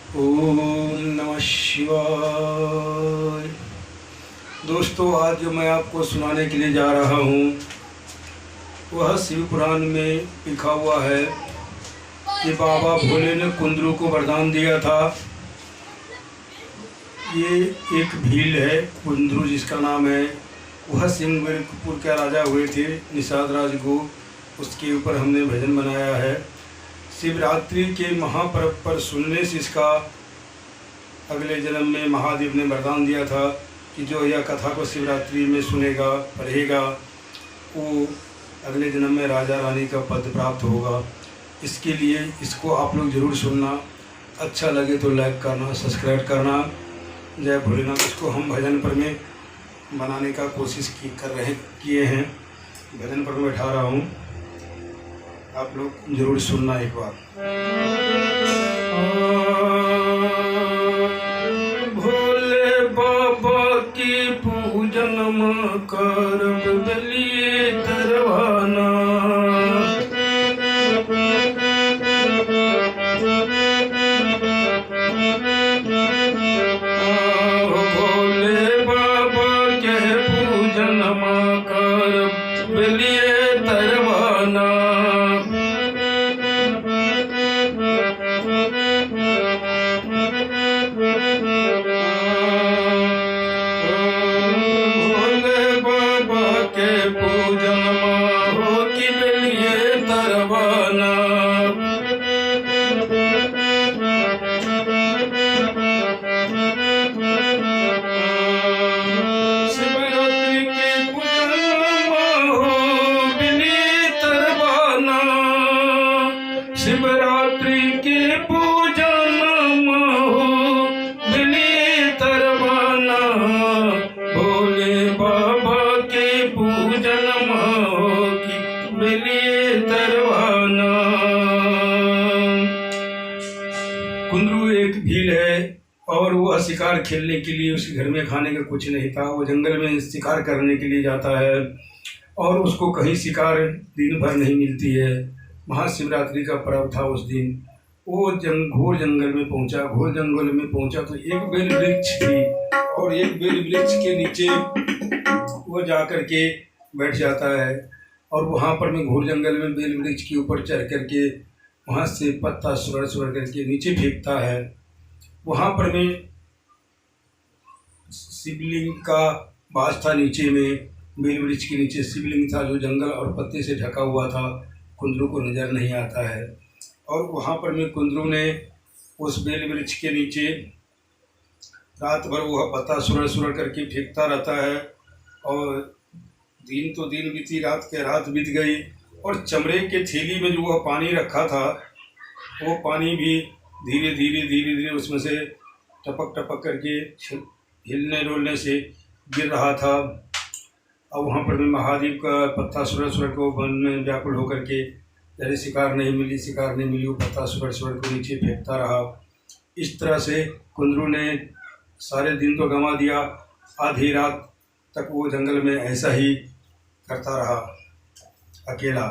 ओम नमः शिवाय। दोस्तों, आज जो मैं आपको सुनाने के लिए जा रहा हूँ वह शिव पुराण में लिखा हुआ है कि बाबा भोले ने कुंदरू को वरदान दिया था। ये एक भील है कुंदरू जिसका नाम है, वह सिंहपुर के राजा हुए थे निषाद राज को, उसके ऊपर हमने भजन बनाया है। शिवरात्रि के महापर्व पर सुनने से इसका अगले जन्म में महादेव ने वरदान दिया था कि जो यह कथा को शिवरात्रि में सुनेगा पढ़ेगा वो अगले जन्म में राजा रानी का पद प्राप्त होगा। इसके लिए इसको आप लोग ज़रूर सुनना। अच्छा लगे तो लाइक करना, सब्सक्राइब करना। जय भोलेनाथ। इसको हम भजन पर में बनाने का कोशिश किए हैं। भजन पर में बैठा रहा हूँ, आप लोग जरूर सुनना एक बार। भोले बाबा की पूजन कर बलिए तरवाना, भोले बाबा के पूजन कर बलिए तरवाना। पूजन हो कि बलिए तरवाना, शिवरात्रि के पूजन हो बलिए तरवाना, शिवरात्रि के पूजन हो बलिए तरवाना। भोले बाबा पूजन की बलिए तरवाना। कुंदरू एक भील है और वह शिकार खेलने के लिए, उसके घर में खाने का कुछ नहीं था। वो जंगल में शिकार करने के लिए जाता है और उसको कहीं शिकार दिन भर नहीं मिलती है। महाशिवरात्रि का पर्व था उस दिन। वो घोर जंगल में पहुंचा। घोर जंगल में पहुंचा तो एक बेल वृक्ष थी और एक बेल वृक्ष के नीचे वो जा कर के बैठ जाता है और वहाँ पर में घोर जंगल में बेल वृक्ष के ऊपर चढ़ करके वहाँ से पत्ता सुरड़ करके नीचे फेंकता है। वहाँ पर में शिवलिंग का वास था। नीचे में बेल वृक्ष के नीचे शिवलिंग था जो जंगल और पत्ते से ढका हुआ था। कुंदरू को नज़र नहीं आता है और वहाँ पर में कुंदरू ने उस बेल वृक्ष के नीचे रात भर वह पत्ता सुरड़ करके फेंकता रहता है और दिन तो दिन बीती, रात के रात बीत गई और चमड़े के थैली में जो वह पानी रखा था वो पानी भी धीरे धीरे उसमें से टपक करके हिलने डोलने से गिर रहा था। अब वहाँ पर भी महादेव का पत्ता सुरड़ को वन में व्याकुल होकर के जैसे शिकार नहीं मिली वो पत्ता सुरड़ को नीचे फेंकता रहा। इस तरह से कुंदरू ने सारे दिन तो गंवा दिया। आधी रात तक वो जंगल में ऐसा ही करता रहा अकेला।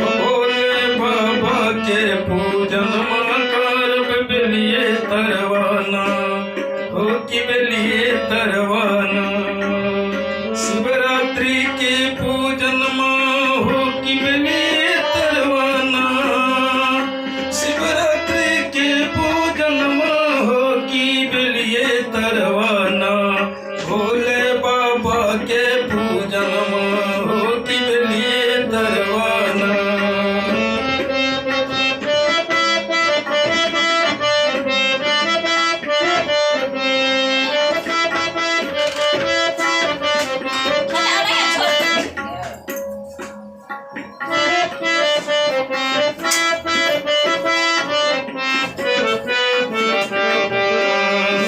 भोले बाबा के पूजन कर बलिए तरवाना, हो कि बलिए तरवाना। शिवरात्रि के पूजन हो कि बलिए तरवाना, शिवरात्रि के पूजन हो कि बलिए तरवाना। भोले बाबा के पूजन हो कि बलिए तरवाना।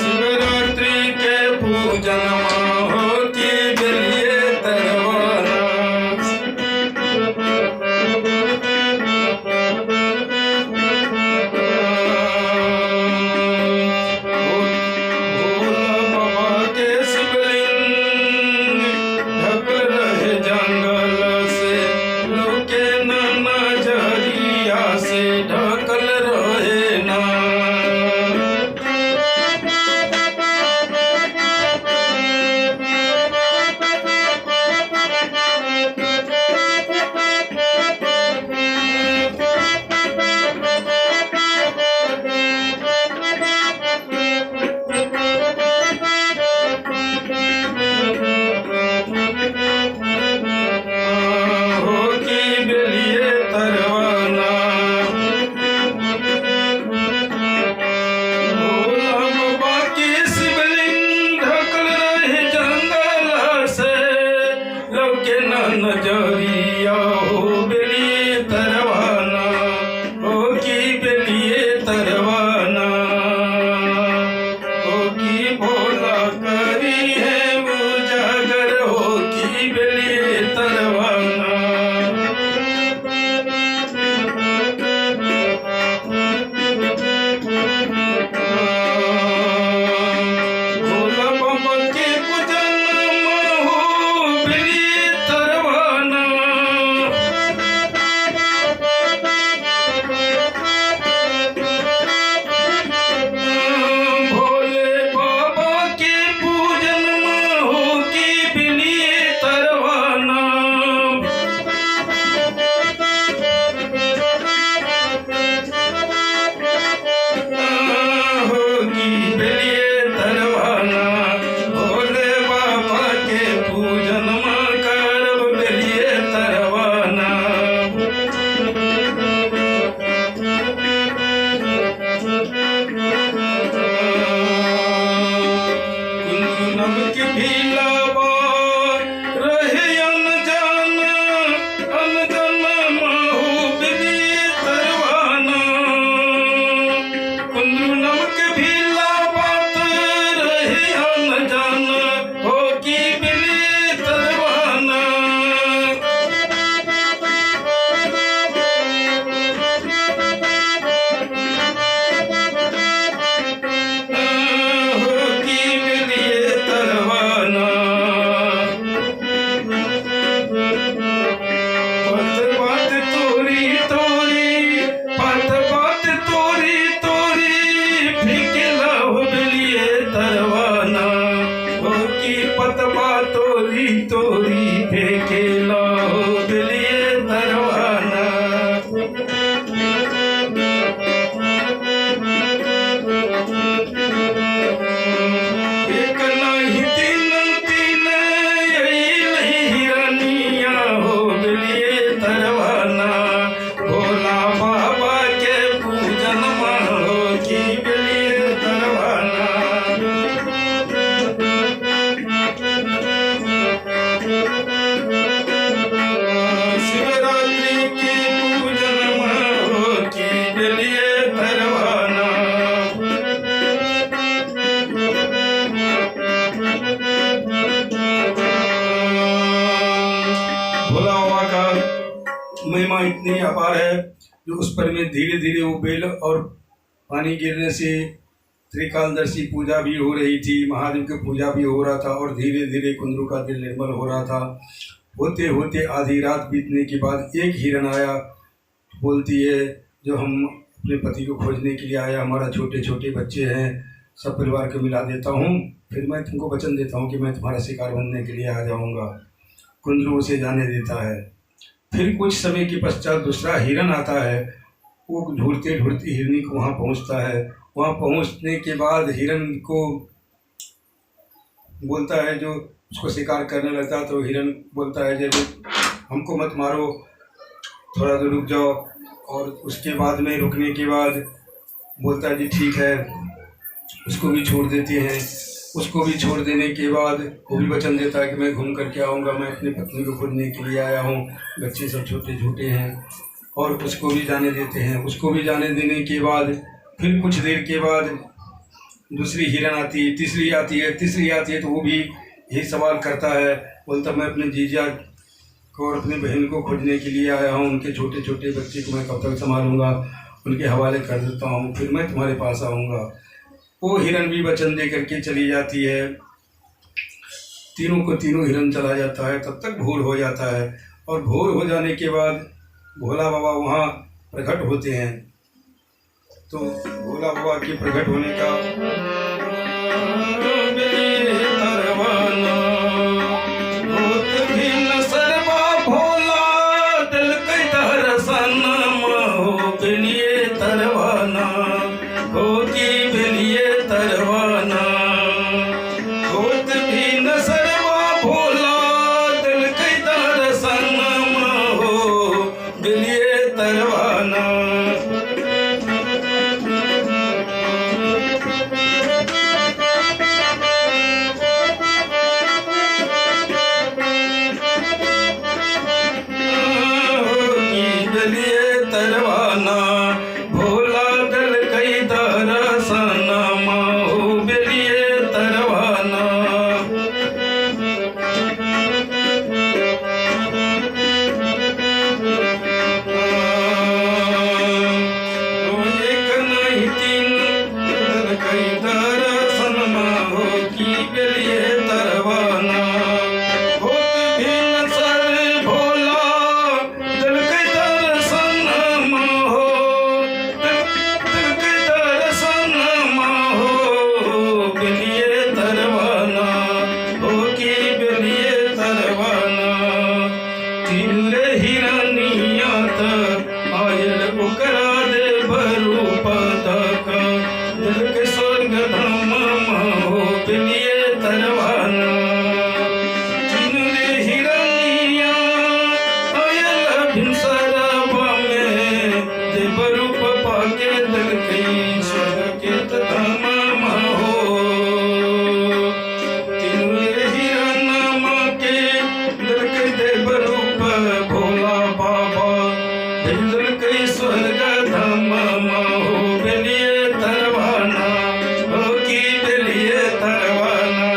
शिवरात्रि के पूजन हो कि बलिए तरवाना। के न नजरिया हो बेलिए तरवाना हो की बेलिए तरवाना हो की भोला करी है उजागर हो की बेलिए तरवाना। भोला बाबा के पूजन में हो बेलिए तरवाना भोले बाबा के पूजन में हो की बेलिए तरवाना होगी बेलिए तरवाना भोले बाबा के पूजन में करब बेलिए तरवाना। नमक भीलावा रहे अनजान अनजान महू बेलिए तरवाना नमक भीलावा रहे अनजान हो की बेलिए तरवाना। होगी बेलिए तरवाना बात तोरी तोरी बात तोरी तोरी फेंकेला हो बेलिए तरवाना हो की पतवा तोरी तोरी फेंकेला हो बेलिए तरवाना। एक नहीं तीन तीन यही हिरनिया हो बेलिए तरवाना भोला बाबा के पूजन में हो की बेलिए तरवाना। शिवरात्रि के पूजन में हो की बेलिए तरवाना। भोला बाबा का महिमा इतनी अपार है जो उस पर में धीरे धीरे वो बेल और पानी गिरने से त्रिकालदर्शी पूजा भी हो रही थी, महादेव की पूजा भी हो रहा था और धीरे धीरे कुंदरू का दिल निर्मल हो रहा था। होते होते आधी रात बीतने के बाद एक हिरन आया, बोलती है जो हम अपने पति को खोजने के लिए आया, हमारा छोटे छोटे बच्चे हैं, सब परिवार को मिला देता हूँ, फिर मैं तुमको वचन देता हूँ कि मैं तुम्हारा शिकार बनने के लिए आ जाऊँगा। कुंदरू उसे जाने देता है। फिर कुछ समय के पश्चात दूसरा हिरन आता है, वो ढूंढते ढूंढते हिरनी को वहाँ पहुँचता है। वहाँ पहुँचने के बाद हिरन को बोलता है, जो उसको शिकार करने लगता है, तो हिरन बोलता है जब हमको मत मारो, थोड़ा तो रुक जाओ। और उसके बाद में रुकने के बाद बोलता है जी ठीक है, उसको भी छोड़ देते हैं। उसको भी छोड़ देने के बाद वो भी वचन देता है कि मैं घूम करके आऊँगा, मैं अपनी पत्नी को खोजने के लिए आया हूँ, बच्चे सब छोटे छोटे हैं, और उसको भी जाने देते हैं। उसको भी जाने देने के बाद फिर कुछ देर के बाद दूसरी हिरन आती है, तीसरी आती है, तो वो भी यही सवाल करता है, बोलता मैं अपने जीजा को और अपनी बहन को खोजने के लिए आया हूँ, उनके छोटे छोटे बच्चे को मैं कब तक संभालूंगा, उनके हवाले कर देता हूँ, फिर मैं तुम्हारे पास आऊँगा। वो हिरन भी वचन दे करके चली जाती है। तीनों को तीनों हिरन चला जाता है, तब तक भोर हो जाता है। और भोर हो जाने के बाद भोला बाबा वहाँ प्रकट होते हैं। तो भोला बाबा के प्रकट होने का तीन रे हिरनिया त आयल ओकरा दे भरूप तक दिल के स्वर्ग धाम हो बिलिए तरवाना तीन रे हिरनिया आयल भिनसरवा में दे भरूप पाके दिल के स्वर्ग के धाम हो तीन रे हिरनमा के दिल के दे भरूप भोला बाबा दिल के स्वर्ग धाम हो बिलिए तरवाना हो की बिलिए तरवाना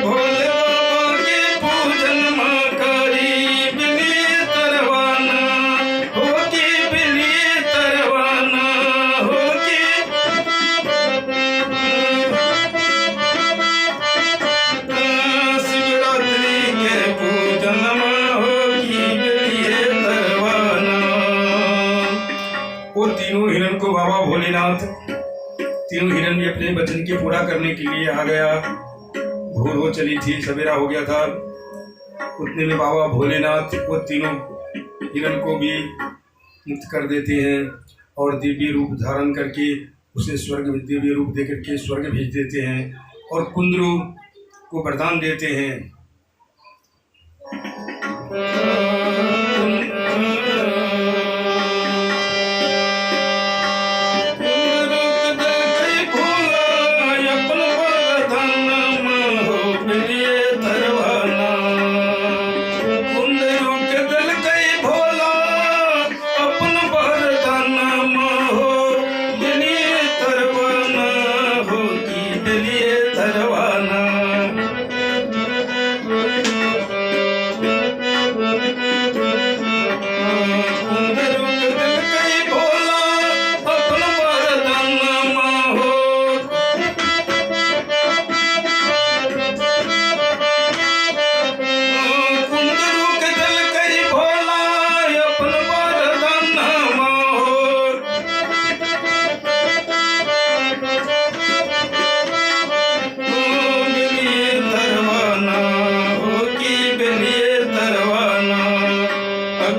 भोले बाबा के पूजन माँ करी बिलिए तरवाना हो की बिलिए तरवाना हो की शिवरात्रि के पूजन माँ हो की बिलिए तरवाना। वो तीनों हिरण को बाबा भोलेनाथ तीनों हिरण भी अपने वचन की पूरा करने के लिए आ गया। भोर हो चली थी, सवेरा हो गया था। उतने में बाबा भोलेनाथ वो तीनों हिरण को भी मुक्त कर देते हैं और दिव्य रूप धारण करके उसे स्वर्ग दिव्य रूप दे करके स्वर्ग भेज देते हैं और कुंदरू को वरदान देते हैं।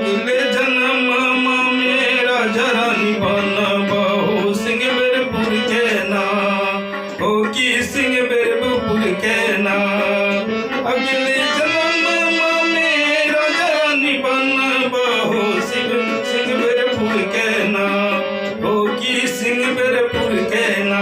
अगले जन्म मेरा जरानी बन बहु सिंह बेरपुर के ना हो की सिंह बेरपुर के ना अगले जन्म मेरा जरानी बन बहु सिंह बेरपुर के ना हो की सिंह बेरपुर के ना।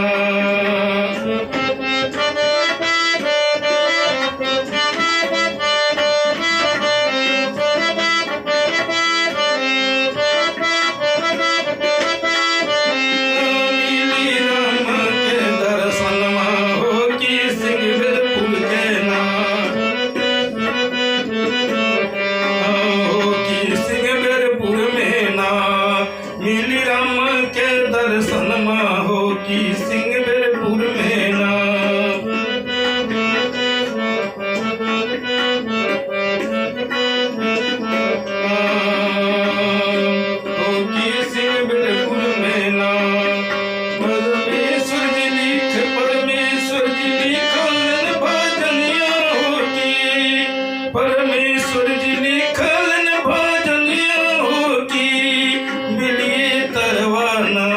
मिली राम के दर्शन माँ हो की सिंह बेरपुर में ना हो की सिंह बेरपुर में ना परमेश्वर जी लिखलन भजनिया होती परमेश्वर जी लिखलन भजनिया होती तरवाना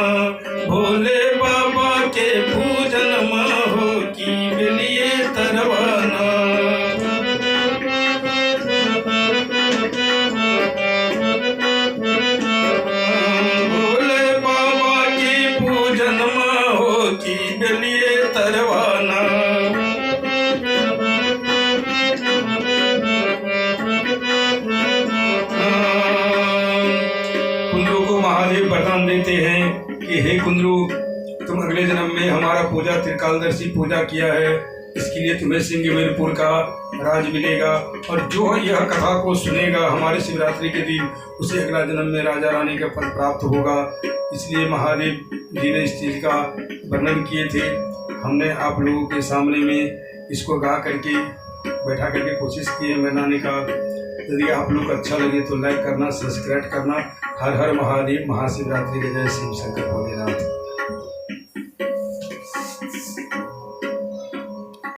भोले बाबा के पूजन माँ हो की बिलिए तरवाना। भोले बाबा की पूजन माँ हो की बिलिए तरवाना। कुंदरू को महादेव वरदान देते हैं कि हे कुंदरू तुम अगले जन्म में हमारा पूजा त्रिकालदर्शी पूजा किया है, इसके लिए तुम्हें सिंह बेरपुर का राज मिलेगा और जो यह कथा को सुनेगा हमारे शिवरात्रि के दिन उसे अगला जन्म में राजा रानी का पद प्राप्त होगा। इसलिए महादेव जी ने इस चीज़ का वर्णन किए थे। हमने आप लोगों के सामने में इसको गा करके बैठा करके कोशिश की है मनाने का। यदि आप लोग को अच्छा लगे तो लाइक करना, सब्सक्राइब करना। हर हर महादेव। महाशिवरात्रि के जय शिव शंकर भोलेनाथ।